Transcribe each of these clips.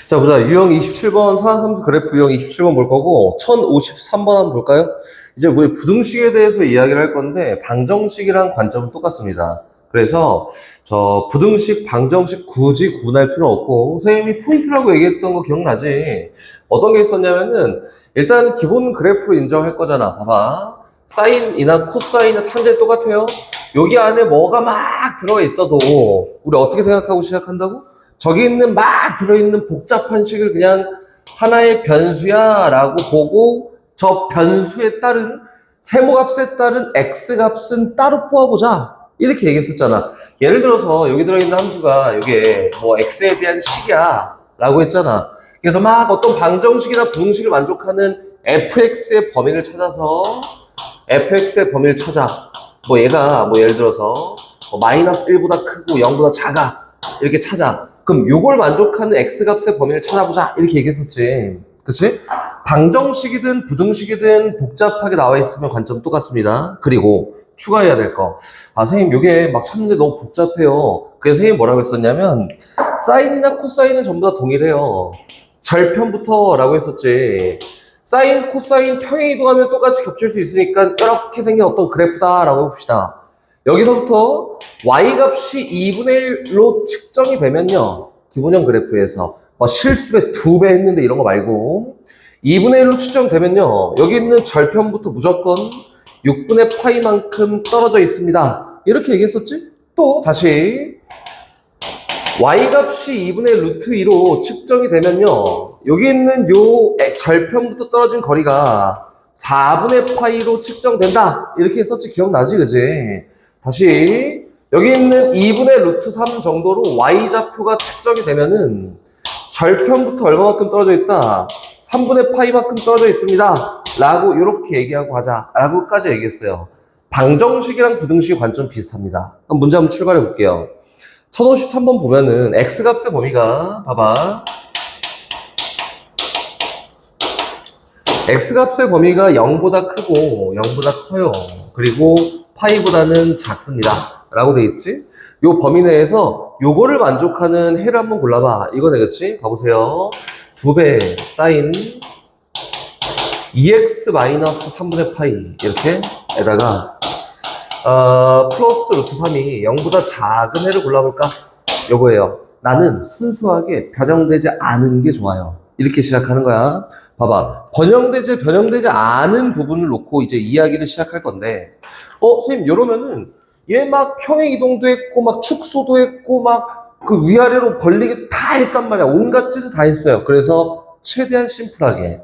자, 보자. 유형 27번, 사상함수 그래프 유형 27번 볼 거고, 1053번 한번 볼까요? 이제 우리 부등식에 대해서 이야기를 할 건데, 방정식이랑 관점은 똑같습니다. 그래서, 부등식, 방정식 굳이 구분할 필요 없고, 선생님이 포인트라고 얘기했던 거 기억나지? 어떤 게 있었냐면은, 일단 기본 그래프로 인정할 거잖아. 봐봐. 사인이나 코사인이나 탄젠 똑같아요? 여기 안에 뭐가 막 들어가 있어도, 우리 어떻게 생각하고 시작한다고? 저기 있는 막 들어있는 복잡한 식을 그냥 하나의 변수야 라고 보고 저 변수에 따른 세모값에 따른 x값은 따로 뽑아보자 이렇게 얘기했었잖아. 예를 들어서 여기 들어있는 함수가 이게 뭐 x에 대한 식이야 라고 했잖아. 그래서 막 어떤 방정식이나 부등식을 만족하는 fx의 범위를 찾아서 fx의 범위를 찾아. 뭐 얘가 뭐 예를 들어서 마이너스 1보다 크고 0보다 작아 이렇게 찾아. 그럼 요걸 만족하는 x값의 범위를 찾아보자 이렇게 얘기했었지. 그치? 방정식이든 부등식이든 복잡하게 나와 있으면 관점 똑같습니다. 그리고 추가해야 될 거. 선생님 요게 막 찾는데 너무 복잡해요. 그래서 선생님 뭐라고 했었냐면 사인이나 코사인은 전부 다 동일해요. 절편부터 라고 했었지. 사인, 코사인 평행 이동하면 똑같이 겹칠 수 있으니까 이렇게 생긴 어떤 그래프다 라고 해봅시다. 여기서부터 y값이 2분의 1로 측정이 되면요. 기본형 그래프에서 실수배 2배 했는데 이런 거 말고 2분의 1로 측정되면요. 여기 있는 절편부터 무조건 6분의 파이만큼 떨어져 있습니다. 이렇게 얘기했었지? 또 다시 y값이 2분의 루트 2로 측정이 되면요. 여기 있는 요 절편부터 떨어진 거리가 4분의 파이로 측정된다. 이렇게 했었지. 기억나지? 그지? 다시 여기 있는 2분의 루트 3 정도로 y좌표가 측정이 되면은 절편부터 얼마만큼 떨어져 있다? 3분의 파이만큼 떨어져 있습니다. 라고 이렇게 얘기하고 가자. 라고까지 얘기했어요. 방정식이랑 부등식의 관점 비슷합니다. 그럼 문제 한번 출발해 볼게요. 1053번 보면은 x값의 범위가 봐봐. x값의 범위가 0보다 크고 0보다 커요. 그리고 파이보다는 작습니다. 라고 돼 있지? 요 범위 내에서 요거를 만족하는 해를 한번 골라봐. 이거네, 그치? 봐보세요. 2배 사인 2x 마이너스 3분의 파이 이렇게 에다가 플러스 루트 3이 0보다 작은 해를 골라볼까? 요거예요. 나는 순수하게 변형되지 않은 게 좋아요. 이렇게 시작하는 거야. 봐봐. 변형되지 않은 부분을 놓고 이제 이야기를 시작할 건데, 선생님, 이러면은, 얘 막 평행 이동도 했고, 막 축소도 했고, 막 그 위아래로 벌리게 다 했단 말이야. 온갖 짓을 다 했어요. 그래서 최대한 심플하게.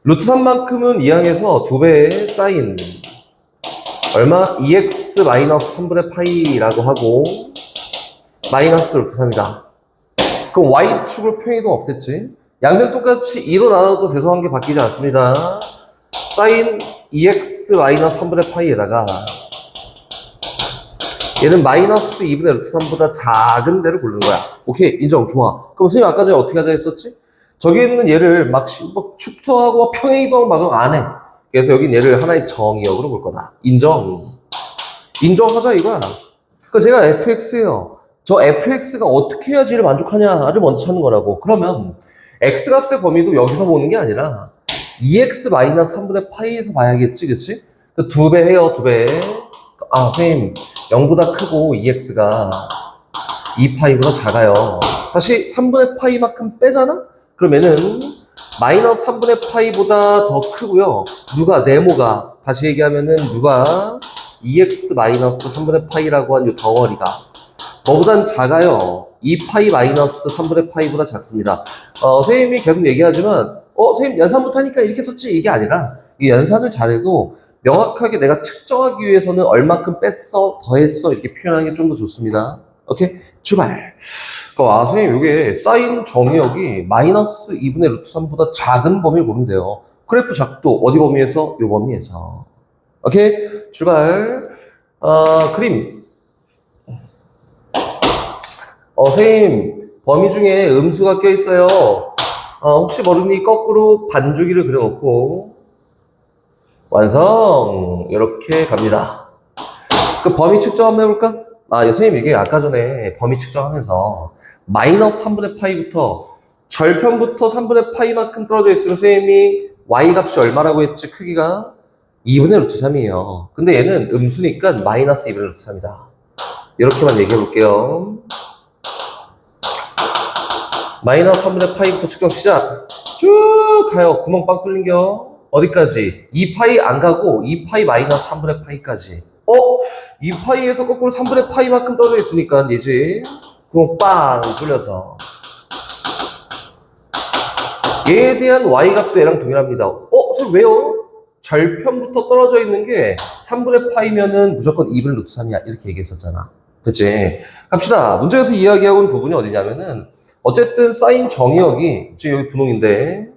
루트 3만큼은 이항에서 2배의 사인. 얼마? 2x 마이너스 3분의 파이라고 하고, 마이너스 루트 3이다. 그럼 y축으로 평행이동 없앴지? 양변 똑같이 2로 나눠도 대소한 게 바뀌지 않습니다. 사인 2x 마이너스 3분의 파이에다가 얘는 마이너스 2분의 루트 3보다 작은 데를 고르는 거야. 오케이, 인정, 좋아. 그럼 선생님 아까 전에 어떻게 하자 했었지? 저기 있는 얘를 막 축소하고 평행이동을 막 안 해. 그래서 여긴 얘를 하나의 정의역으로 볼 거다. 인정하자 이거야. 그러니까 제가 fx예요. 저 fx가 어떻게 해야지 얘를 만족하냐를 먼저 찾는 거라고. 그러면 x값의 범위도 여기서 보는 게 아니라 2x 마이너스 3분의 파이에서 봐야겠지, 그치? 2배 해요, 2배. 선생님, 0보다 크고 2x가 2파이보다 작아요. 다시 3분의 파이만큼 빼잖아? 그러면은 마이너스 3분의 파이보다 더 크고요. 누가? 네모가. 다시 얘기하면은 누가? 2x 마이너스 3분의 파이라고 한 이 덩어리가 뭐보단 작아요. 2파이 마이너스 3분의 파이보다 작습니다. 선생님이 계속 얘기하지만 선생님 연산부터 하니까 이렇게 썼지 이게 아니라 이 연산을 잘해도 명확하게 내가 측정하기 위해서는 얼만큼 뺐어, 더했어 이렇게 표현하는 게 좀 더 좋습니다. 오케이? 출발! 선생님 이게 사인 정의역이 마이너스 2분의 루트 3보다 작은 범위를 보면 돼요. 그래프 작도 어디 범위에서? 요 범위에서. 오케이? 출발! 그림. 선생님, 범위 중에 음수가 껴있어요. 혹시 모르니 거꾸로 반주기를 그려놓고, 완성! 이렇게 갑니다. 그 범위 측정 한번 해볼까? 선생님, 이게 아까 전에 범위 측정하면서, 마이너스 3분의 파이부터 절편부터 3분의 파이만큼 떨어져 있으면 선생님이 y 값이 얼마라고 했지? 크기가 2분의 루트 3이에요. 근데 얘는 음수니까 마이너스 2분의 루트 3이다. 이렇게만 얘기해 볼게요. 마이너스 3분의 파이부터 측정 시작. 쭉 가요. 구멍 빵 뚫린겨. 어디까지? 2파이 안 가고 2파이 마이너스 3분의 파이까지. 2파이에서 거꾸로 3분의 파이만큼 떨어져 있으니까 얘지. 구멍 빵 뚫려서. 얘에 대한 y값도 얘랑 동일합니다. 선생님 왜요? 절편부터 떨어져 있는 게 3분의 파이면은 무조건 2분의 루트 3이야. 이렇게 얘기했었잖아. 그치? 갑시다. 문제에서 이야기하고 있는 부분이 어디냐면은 어쨌든 사인 정의역이 지금 여기 분홍인데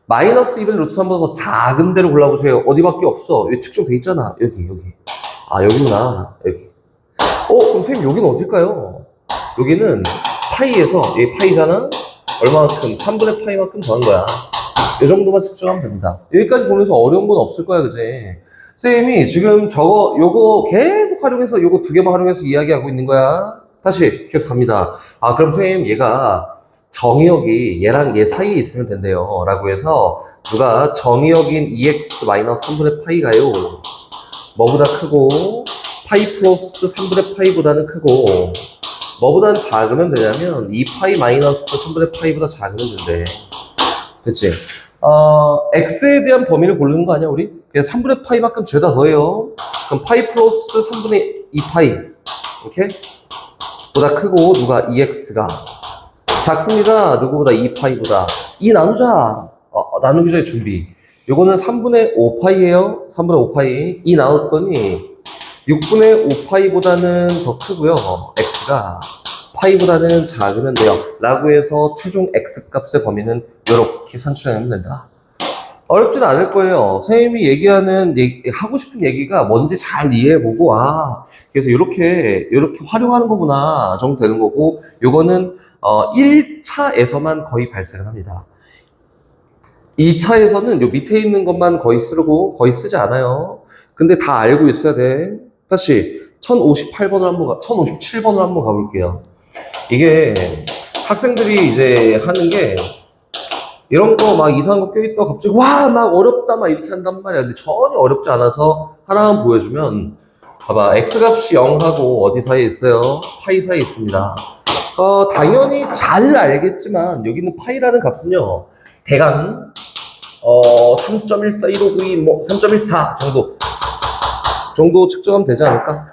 마이너스 2분의 루트 3보다 더 작은 데로 골라보세요. 어디밖에 없어. 여기 측정돼 있잖아. 여기. 아, 여기구나. 여기. 그럼 선생님 여기는 어딜까요? 여기는 파이에서 여기 파이잖아? 얼마만큼? 3분의 파이만큼 더한 거야. 이 정도만 측정하면 됩니다. 여기까지 보면서 어려운 건 없을 거야, 그지? 쌤이 지금 요거 계속 활용해서 요거 두 개만 활용해서 이야기하고 있는 거야. 다시 계속 갑니다. 그럼 선생님 얘가 정의역이 얘랑 얘 사이에 있으면 된대요. 라고 해서 누가 정의역인 2x-3분의 파이가요. 뭐보다 크고 파이 플러스 3분의 파이보다는 크고 뭐보다는 작으면 되냐면 2파이 마이너스 3분의 파이보다 작으면 된대. 됐지? x에 대한 범위를 고르는 거 아니야, 우리? 그냥 3분의 파이만큼 죄다 더해요. 그럼 파이 플러스 3분의 2파이. 이렇게? 보다 크고, 누가 2x가 작습니다. 누구보다 2파이보다. 2 나누자. 나누기 전에 준비. 요거는 3분의 5파이에요. 3분의 5파이. 2 나눴더니 6분의 5파이보다는 더 크고요. x가 파이보다는 작으면 돼요. 라고 해서 최종 x 값의 범위는 이렇게 산출하면 된다. 어렵진 않을 거예요. 선생님이 하고 싶은 얘기가 뭔지 잘 이해해보고, 그래서 이렇게 활용하는 거구나 정도 되는 거고, 요거는 1차에서만 거의 발생을 합니다. 2차에서는 요 밑에 있는 것만 거의 쓰지 않아요. 근데 다 알고 있어야 돼. 다시 1057번으로 한번 가볼게요. 이게 학생들이 이제 하는 게 이런 거 막 이상한 거 껴있다가 갑자기 막 어렵다 막 이렇게 한단 말이야. 근데 전혀 어렵지 않아서 하나만 보여주면 봐봐. x값이 0하고 어디 사이에 있어요? 파이 사이에 있습니다. 당연히 잘 알겠지만 여기는 파이라는 값은요 대강 3.14159 뭐 3.14 정도 측정하면 되지 않을까?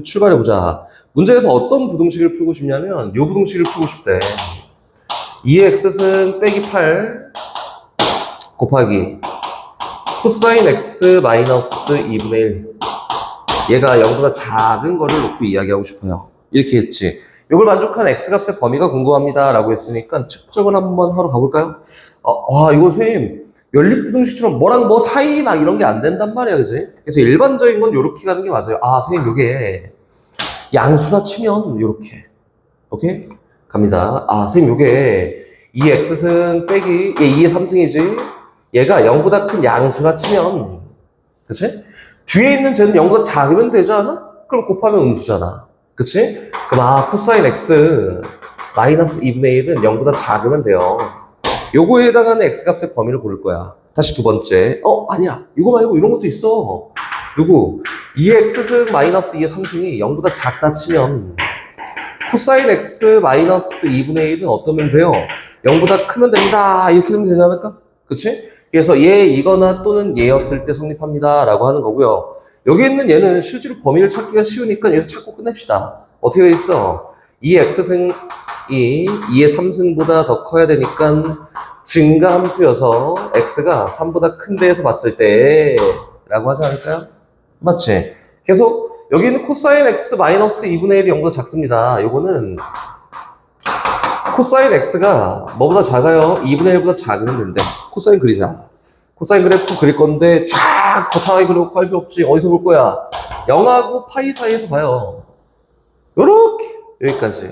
출발해보자. 문제에서 어떤 부등식을 풀고 싶냐면 요 부등식을 풀고 싶대. 2x승 빼기 8 곱하기 코사인 x 마이너스 2분의 1. 얘가 0보다 작은 거를 놓고 이야기하고 싶어요. 이렇게 했지. 이걸 만족한 x값의 범위가 궁금합니다 라고 했으니까 측정을 한번 하러 가볼까요? 이거 선생님 연립부등식처럼 뭐랑 뭐 사이 막 이런 게 안 된단 말이야, 그지? 그래서 일반적인 건 요렇게 가는 게 맞아요. 선생님 요게 양수라 치면 요렇게. 오케이? 갑니다. 선생님 요게 2x승 빼기 2의 3승이지? 얘가 0보다 큰 양수라 치면, 그치? 뒤에 있는 쟤는 0보다 작으면 되지 않아? 그럼 곱하면 음수잖아. 그치? 그럼 코사인 x 마이너스 2분의 1은 0보다 작으면 돼요. 요거에 해당하는 x값의 범위를 고를 거야. 다시 두 번째. 아니야. 이거 말고 이런 것도 있어. 2x승 마이너스 2의 3승이 0보다 작다 치면 코사인 x 마이너스 2분의 1은 어떠면 돼요? 0보다 크면 된다. 이렇게 되면 되지 않을까? 그치? 그래서 이거나 또는 얘였을 때 성립합니다. 라고 하는 거고요. 여기 있는 얘는 실제로 범위를 찾기가 쉬우니까 여기서 찾고 끝냅시다. 어떻게 돼 있어? 2x승이 2의 3승보다 더 커야 되니까 증가함수여서 x가 3보다 큰 데에서 봤을 때 라고 하지 않을까요? 맞지? 계속 여기 있는 코사인 x 마이너스 2분의 1이 0보다 작습니다. 요거는 코사인 x가 뭐보다 작아요? 2분의 1보다 작으면 된대. 코사인 그리자. 코사인 그래프 그릴 건데 쫙 거창하게 그려놓고 할 필요 없지. 어디서 볼 거야? 0하고 파이 사이에서 봐요. 요렇게 여기까지.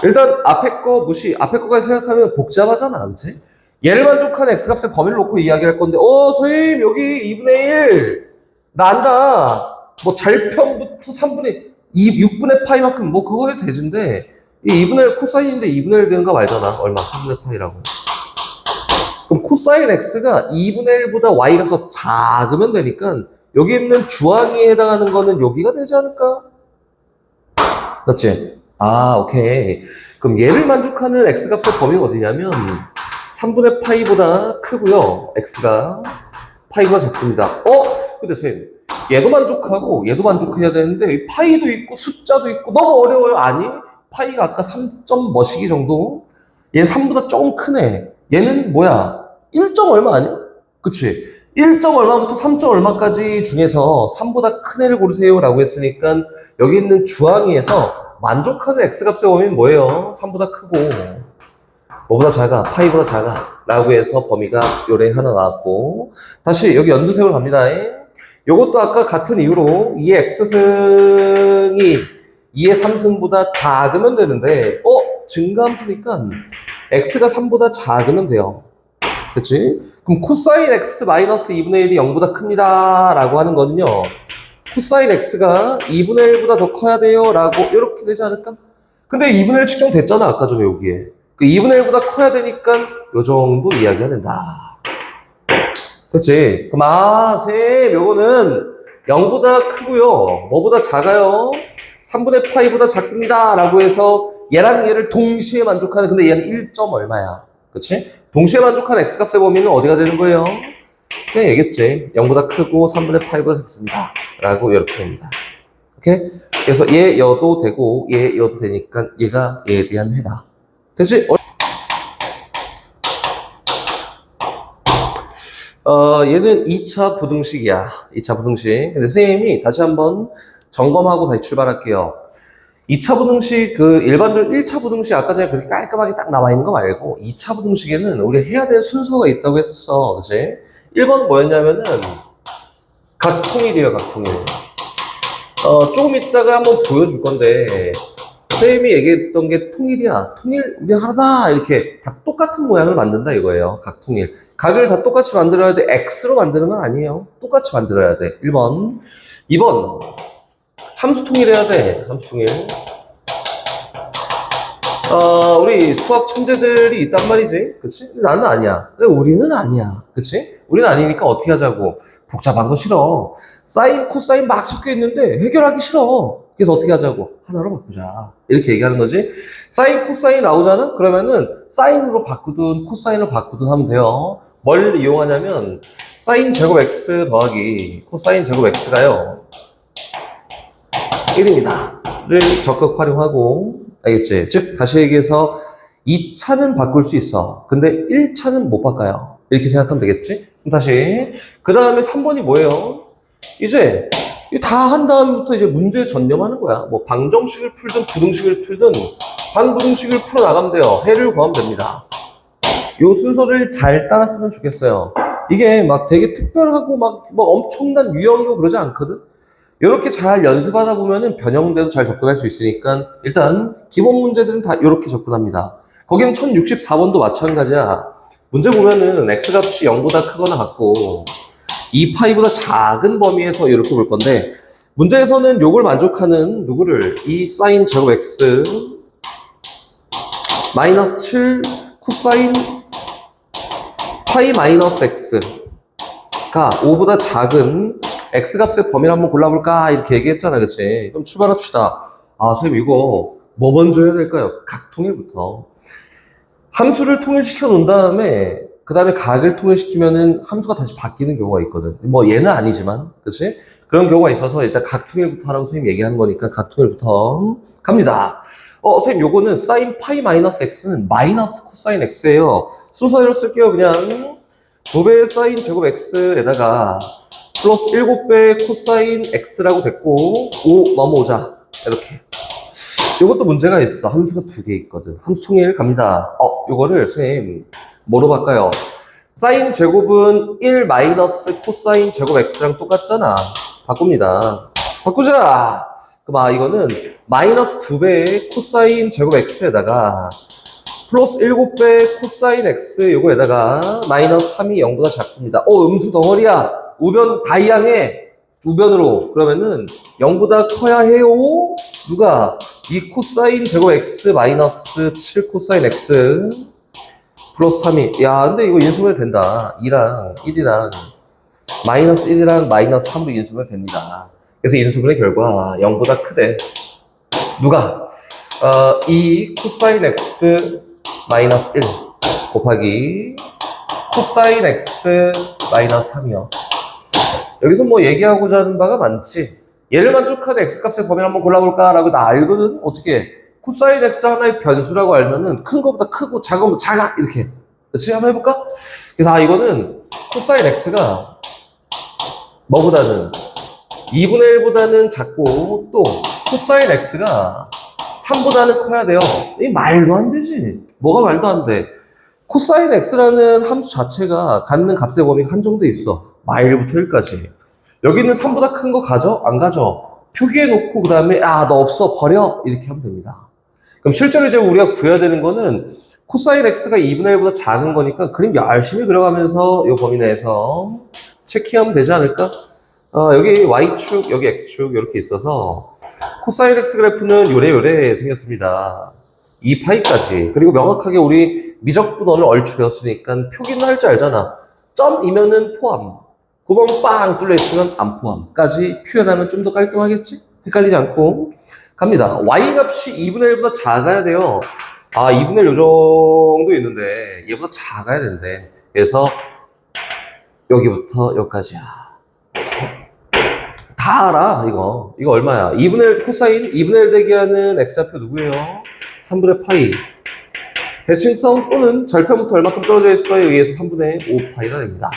일단 앞에 거까지 생각하면 복잡하잖아, 그치? 얘를 만족한 x값의 범위를 놓고 이야기할 건데 선생님 여기 2분의 1 나 안다. 뭐 절편부터 6분의 파이만큼 뭐 그거 해도 되진데 이 2분의 1 코사인인데 2분의 1 되는 거 말잖아. 얼마? 3분의 파이라고. 그럼 코사인 x가 2분의 1보다 y 값이 작으면 되니까 여기 있는 주항에 해당하는 거는 여기가 되지 않을까? 맞지? 아, 오케이. 그럼 얘를 만족하는 x값의 범위가 어디냐면 3분의 파이보다 크고요. x가 파이보다 작습니다. 근데 선생님, 얘도 만족하고 얘도 만족해야 되는데 파이도 있고 숫자도 있고 너무 어려워요. 아니, 파이가 아까 3점 머시기 정도? 얘는 3보다 조금 크네. 얘는 뭐야? 1점 얼마 아니야? 그치? 1점 얼마부터 3점 얼마까지 중에서 3보다 큰 애를 고르세요 라고 했으니까 여기 있는 주항위에서 만족하는 x값의 범위는 뭐예요? 3보다 크고 뭐보다 작아? 파이보다 작아 라고 해서 범위가 요래 하나 나왔고 다시 여기 연두색으로 갑니다. 요것도 아까 같은 이유로 2의 x승이 2의 3승보다 작으면 되는데 증가함수니까 x가 3보다 작으면 돼요. 그치? 그럼 코사인 x 마이너스 2분의 1이 0보다 큽니다 라고 하는 거는요 코사인 x가 2분의 1보다 더 커야 돼요 라고 이렇게 되지 않을까? 근데 2분의 1 측정됐잖아 아까 전에 여기에 그 2분의 1보다 커야 되니까 요 정도 이야기가 된다. 그치? 그럼 쌤 요거는 0보다 크고요 뭐보다 작아요? 3분의 파이보다 작습니다 라고 해서 얘랑 얘를 동시에 만족하는 근데 얘는 1점 얼마야 그치? 동시에 만족하는 x값의 범위는 어디가 되는 거예요? 그냥 얘기했지 0보다 크고 3분의 파이보다 작습니다 라고 이렇게 됩니다. 오케이? 그래서 얘 여도 되고 얘 여도 되니까 얘가 얘에 대한 해다. 됐지? 얘는 2차 부등식이야. 2차 부등식. 근데 선생님이 다시 한번 점검하고 다시 출발할게요. 2차 부등식, 일반적으로 1차 부등식 아까 전에 그렇게 깔끔하게 딱 나와 있는 거 말고 2차 부등식에는 우리 해야 될 순서가 있다고 했었어. 그치? 1번은 뭐였냐면은 각통일이에요, 각통일. 조금 이따가 한번 보여줄 건데 선생님이 얘기했던 게 통일이야. 통일, 우리 하나다. 이렇게 다 똑같은 모양을 만든다 이거예요. 각통일. 각을 다 똑같이 만들어야 돼. X로 만드는 건 아니에요. 똑같이 만들어야 돼. 1번. 2번. 함수 통일해야 돼. 함수 통일. 우리 수학 천재들이 있단 말이지. 그치? 나는 아니야. 근데 우리는 아니야. 그치? 우리는 아니니까 어떻게 하자고. 복잡한 거 싫어. 사인, 코사인 막 섞여 있는데 해결하기 싫어. 그래서 어떻게 하자고. 하나로 바꾸자. 이렇게 얘기하는 거지. 사인, 코사인 나오잖아? 그러면은 사인으로 바꾸든 코사인으로 바꾸든 하면 돼요. 뭘 이용하냐면 사인 제곱 x 더하기 코사인 제곱 x가요. 1입니다. 를 적극 활용하고 알겠지? 즉 다시 얘기해서 2차는 바꿀 수 있어. 근데 1차는 못 바꿔요. 이렇게 생각하면 되겠지? 그럼 다시 그 다음에 3번이 뭐예요? 이제 다 한 다음부터 이제 문제에 전념하는 거야. 뭐 방정식을 풀든 부등식을 풀든 반부등식을 풀어 나가면 돼요. 해를 구하면 됩니다. 요 순서를 잘 따랐으면 좋겠어요. 이게 막 되게 특별하고 막 엄청난 유형이고 그러지 않거든? 이렇게 잘 연습하다 보면은 변형돼도 잘 접근할 수 있으니까 일단 기본 문제들은 다 이렇게 접근합니다. 거기는 1064번도 마찬가지야. 문제 보면은 x값이 0보다 크거나 같고 2파이보다 작은 범위에서 이렇게 볼 건데 문제에서는 요걸 만족하는 누구를 이 사인 제곱 x 마이너스 7 코사인 파이 마이너스 x가 5보다 작은 x값의 범위를 한번 골라볼까 이렇게 얘기했잖아. 그치? 그럼 출발합시다. 선생님 이거 뭐 먼저 해야 될까요? 각통일부터 함수를 통일시켜 놓은 다음에 그 다음에 각을 통일시키면은 함수가 다시 바뀌는 경우가 있거든. 뭐 얘는 아니지만 그치? 그런 경우가 있어서 일단 각통일부터 하라고 선생님 얘기하는 거니까 각통일부터 갑니다. 선생님 요거는 사인 파이 마이너스 x는 마이너스 코사인 x예요. 순서대로 쓸게요. 그냥 2배의 사인 제곱 x에다가 플러스 7배 코사인 x라고 됐고 5 넘어오자. 이렇게. 요것도 문제가 있어. 함수가 2개 있거든. 함수 통일 갑니다. 요거를 선생님 뭐로 바꿔요? 사인 제곱은 1 마이너스 코사인 제곱 x랑 똑같잖아. 바꿉니다. 바꾸자. 그럼 이거는 마이너스 2배의 코사인 제곱 x에다가 플러스 7배 코사인 x 요거에다가 마이너스 3이 0보다 작습니다. 음수 덩어리야. 우변 다이항해. 우변으로. 그러면은 0보다 커야 해요. 누가? 이 코사인 제곱 x 마이너스 7 코사인 x 플러스 3이. 야, 근데 이거 인수분해 된다. 2랑 1이랑 마이너스 1이랑 마이너스 3도 인수분해 됩니다. 그래서 인수분해 결과 0보다 크대. 누가? 2 코사인 x 마이너스 1 곱하기 코사인 x 마이너스 3이요. 여기서 뭐 얘기하고자 하는 바가 많지. 얘를 만족하는 x값의 범위를 한번 골라볼까? 라고 나 알거든? 어떻게? 코사인 x 하나의 변수라고 알면은 큰 거보다 크고 작은 거보다 작아! 이렇게. 그치? 한번 해볼까? 그래서 이거는 코사인 x가 뭐보다는 2분의 1보다는 작고 또 코사인 x가 3보다는 커야 돼요. 이 말도 안 되지. 뭐가 말도 안 돼. 코사인 x라는 함수 자체가 갖는 값의 범위가 한정돼 있어. 마일부터 1까지. 여기는 3보다 큰 거 가져? 안 가져? 표기해놓고 그 다음에 너 없어 버려 이렇게 하면 됩니다. 그럼 실제로 이제 우리가 구해야 되는 거는 코사인 x가 2분의 1보다 작은 거니까 그림 열심히 그려가면서 이 범위 내에서 체킹하면 되지 않을까? 여기 y축, 여기 x축 이렇게 있어서 코사인 x 그래프는 요래 생겼습니다. 2파이까지. 그리고 명확하게 우리 미적분원을 얼추 배웠으니까 표기는 할 줄 알잖아. 점이면은 포함. 9번 빵 뚫려 있으면 안 포함까지 표현하면 좀 더 깔끔하겠지? 헷갈리지 않고 갑니다. y 값이 2분의 1보다 작아야 돼요. 2분의 1 요 정도 있는데 얘보다 작아야 된대. 그래서 여기부터 여기까지야. 다 알아 이거 얼마야? 2분의 1 코사인 2분의 1 대기하는 x좌표 누구예요? 3분의 파이. 대칭성 또는 절편부터 얼마큼 떨어져 있어요? 여기에서 3분의 5파이가 됩니다.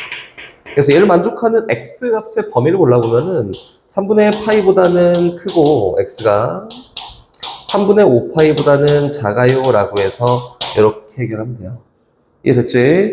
그래서 얘를 만족하는 x값의 범위를 골라보면은 3분의 파이보다는 크고 x가 3분의 5파이보다는 작아요 라고 해서 이렇게 해결하면 돼요. 이해됐지?